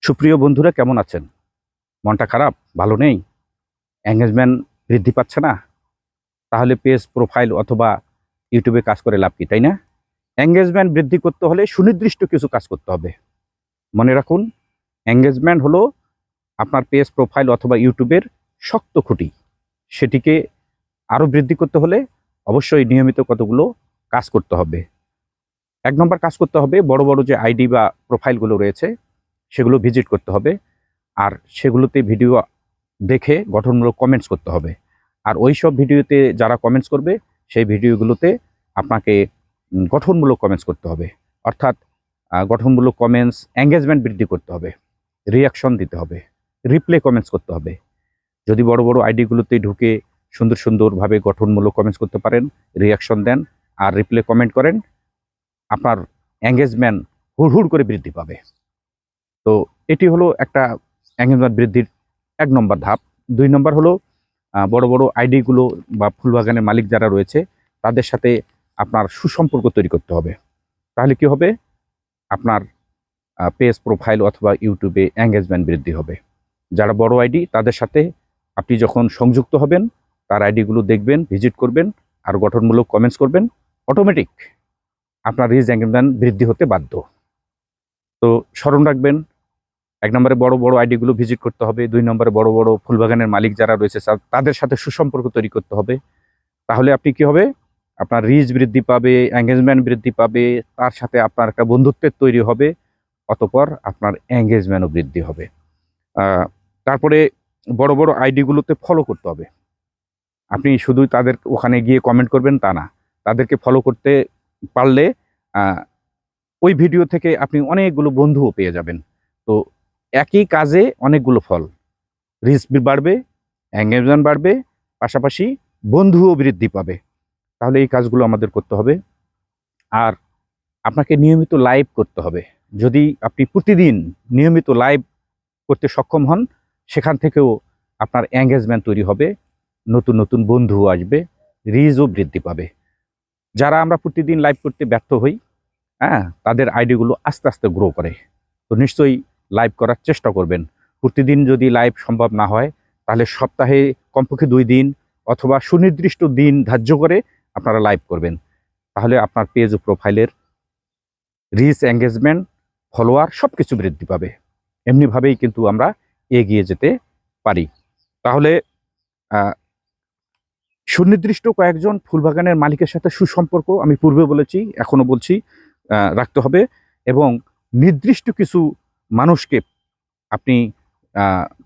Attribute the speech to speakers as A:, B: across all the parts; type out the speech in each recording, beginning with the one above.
A: সুপ্রিয় বন্ধুরা, কেমন আছেন? মনটা খারাপ, ভালো নেই, এঙ্গেজমেন্ট বৃদ্ধি পাচ্ছে না? তাহলে পেজ প্রোফাইল অথবা ইউটিউবে কাজ করে লাভ কি, তাই না? এঙ্গেজমেন্ট বৃদ্ধি করতে হলে সুনির্দিষ্ট কিছু কাজ করতে হবে। মনে রাখুন, এঙ্গেজমেন্ট হলো আপনার পেজ প্রোফাইল অথবা ইউটিউবের শক্ত খুঁটি। সেটিকে আরও বৃদ্ধি করতে হলে অবশ্যই নিয়মিত কতগুলো কাজ করতে হবে। 1 নম্বর কাজ করতে হবে, বড় বড় যে আইডি বা প্রোফাইলগুলো রয়েছে সেগুলো ভিজিট করতে হবে, আর সেগুলোতে ভিডিও দেখে গঠনমূলক কমেন্টস করতে হবে। আর ওই সব ভিডিওতে যারা কমেন্টস করবে সেই ভিডিওগুলোতে আপনাকে গঠনমূলক কমেন্টস করতে হবে। অর্থাৎ গঠনমূলক কমেন্টস, এঙ্গেজমেন্ট বৃদ্ধি করতে হবে, রিয়াকশন দিতে হবে, রিপ্লে কমেন্টস করতে হবে। যদি বড় বড় আইডিগুলোতে ঢুকে সুন্দর সুন্দরভাবে গঠনমূলক কমেন্টস করতে পারেন, রিয়াকশন দেন আর রিপ্লে কমেন্ট করেন, আপনার এঙ্গেজমেন্ট হুড় করে বৃদ্ধি পাবে। তো এটি হলো একটা এঙ্গেজমেন্ট বৃদ্ধির 1 নম্বর ধাপ। 2 নম্বর হলো বড় বড় আইডিগুলো বা ফুলবাগানের মালিক যারা রয়েছে তাদের সাথে আপনার সুসম্পর্ক তৈরি করতে হবে। তাহলে কি হবে? আপনার পেজ প্রোফাইল অথবা ইউটিউবে এঙ্গেজমেন্ট বৃদ্ধি হবে। যারা বড় আইডি তাদের সাথে আপনি যখন সংযুক্ত হবেন, তার আইডিগুলো দেখবেন, ভিজিট করবেন আর গঠনমূলক কমেন্টস করবেন, অটোমেটিক আপনার রিচ এঙ্গেজমেন্ট বৃদ্ধি হতে বাধ্য। তো স্মরণ রাখবেন, 1 নম্বরে বড় বড় আইডিগুলো ভিজিট করতে হবে, 2 নম্বরে বড় বড় ফুলবাগানের মালিক যারা রয়েছে তাদের সাথে সুসম্পর্ক তৈরি করতে হবে। তাহলে আপনি কি হবে? আপনার রিচ বৃদ্ধি পাবে, এঙ্গেজমেন্ট বৃদ্ধি পাবে, তার সাথে আপনার একটা বন্ধুত্বের তৈরি হবে, অতঃপর আপনার এঙ্গেজমেন্টও বৃদ্ধি হবে। তারপরে বড় বড় আইডিগুলোতে ফলো করতে হবে। আপনি শুধু তাদের ওখানে গিয়ে কমেন্ট করবেন তা না, তাদেরকে ফলো করতে পারলে ওই ভিডিও থেকে আপনি অনেকগুলো বন্ধুও পেয়ে যাবেন। তো একই কাজে অনেকগুলো ফল, রিচ বাড়বে, এঙ্গেজমেন্ট বাড়বে, পাশাপাশি বন্ধুও বৃদ্ধি পাবে। তাহলে এই কাজগুলো আমাদের করতে হবে। আর আপনাকে নিয়মিত লাইভ করতে হবে। যদি আপনি প্রতিদিন নিয়মিত লাইভ করতে সক্ষম হন, সেখান থেকেও আপনার এঙ্গেজমেন্ট তৈরি হবে, নতুন নতুন বন্ধুও আসবে, রিচও বৃদ্ধি পাবে। যারা আমরা প্রতিদিন লাইভ করতে ব্যর্থ হই, তাদের আইডিগুলো আস্তে আস্তে গ্রো করে। তো নিশ্চয়ই লাইভ করার চেষ্টা করবেন। প্রতিদিন যদি লাইভ সম্ভব না হয়, তাহলে সপ্তাহে কমপক্ষে 2 দিন অথবা সুনির্দিষ্ট দিন ধার্য করে আপনারা লাইভ করবেন। তাহলে আপনার পেজ ও প্রোফাইলের রিচ, এঙ্গেজমেন্ট, ফলোয়ার সব কিছু বৃদ্ধি পাবে। এমনিভাবেই কিন্তু আমরা এগিয়ে যেতে পারি। তাহলে সুনির্দিষ্ট কয়েকজন ফুলবাগানের মালিকের সাথে সুসম্পর্ক, আমি পূর্বে বলেছি, এখনও বলছি, রাখতে হবে। এবং নির্দিষ্ট কিছু মানুষকে আপনি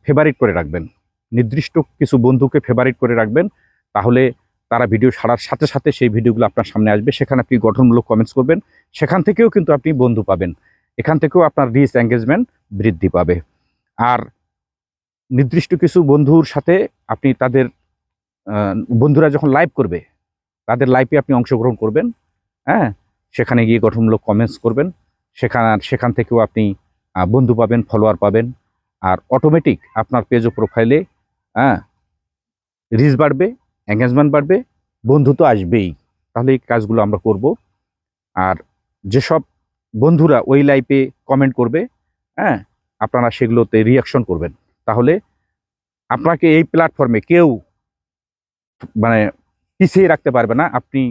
A: ফেভারিট করে রাখবেন, নির্দিষ্ট কিছু বন্ধুকে ফেভারিট করে রাখবেন। তাহলে তারা ভিডিও ছাড়ার সাথে সাথে সেই ভিডিওগুলো আপনার সামনে আসবে, সেখানে আপনি গঠনমূলক কমেন্টস করবেন, সেখান থেকেও কিন্তু আপনি বন্ধু পাবেন, এখান থেকেও আপনার রিচ, এঙ্গেজমেন্ট বৃদ্ধি পাবে। আর নির্দিষ্ট কিছু বন্ধুর সাথে আপনি তাদের বন্ধুরা যখন লাইভ করবে, তাদের লাইভে আপনি অংশগ্রহণ করবেন, সেখানে গিয়ে গঠনমূলক কমেন্টস করবেন, সেখান থেকেও আপনি বন্ধু পাবেন, ফলোয়ার পাবেন। আর অটোমেটিক আপনার পেজ ও প্রোফাইলে রিচ বাড়বে, এঙ্গেজমেন্ট বাড়বে, বন্ধু তো আসবেই। তাহলে এই কাজগুলো আমরা করব। আর যেসব বন্ধুরা ওই লাইভে কমেন্ট করবে, আপনারা সেগুলোতে রিয়াকশন করবেন। তাহলে আপনাকে এই প্ল্যাটফর্মে কেউ মানে পিছিয়ে রাখতে পারবে না। আপনি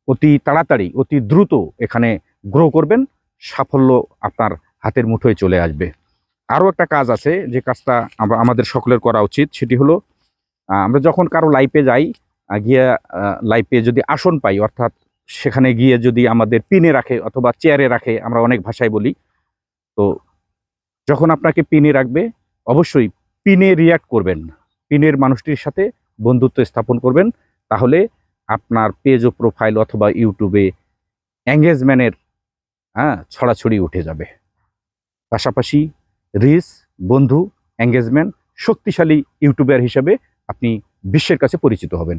A: অতি তাড়াতাড়ি, অতি দ্রুত এখানে গ্রো করবেন, সাফল্য আপনার হাতের মুঠোয় চলে আসবে। আরও একটা কাজ আছে, যে কাজটা আমাদের সকলের করা উচিত। সেটি হলো, আমরা যখন কারো লাইভে যাই, গিয়ে লাইভে যদি আসন পাই, অর্থাৎ সেখানে গিয়ে যদি আমাদের পিনে রাখে অথবা চেয়ারে রাখে, আমরা অনেক ভাষায় বলি, তো যখন আপনাকে পিনে রাখবে, অবশ্যই পিনে রিয়াক্ট করবেন, পিনের মানুষটির সাথে বন্ধুত্ব স্থাপন করবেন। তাহলে আপনার পেজ ও প্রোফাইল অথবা ইউটিউবে এঙ্গেজমেন্টের ছড়াছড়ি উঠে যাবে। পাশাপাশি রিচ, বন্ধু, এঙ্গেজমেন্ট, শক্তিশালী ইউটিউবার হিসেবে আপনি বিশ্বের কাছে পরিচিত হবেন।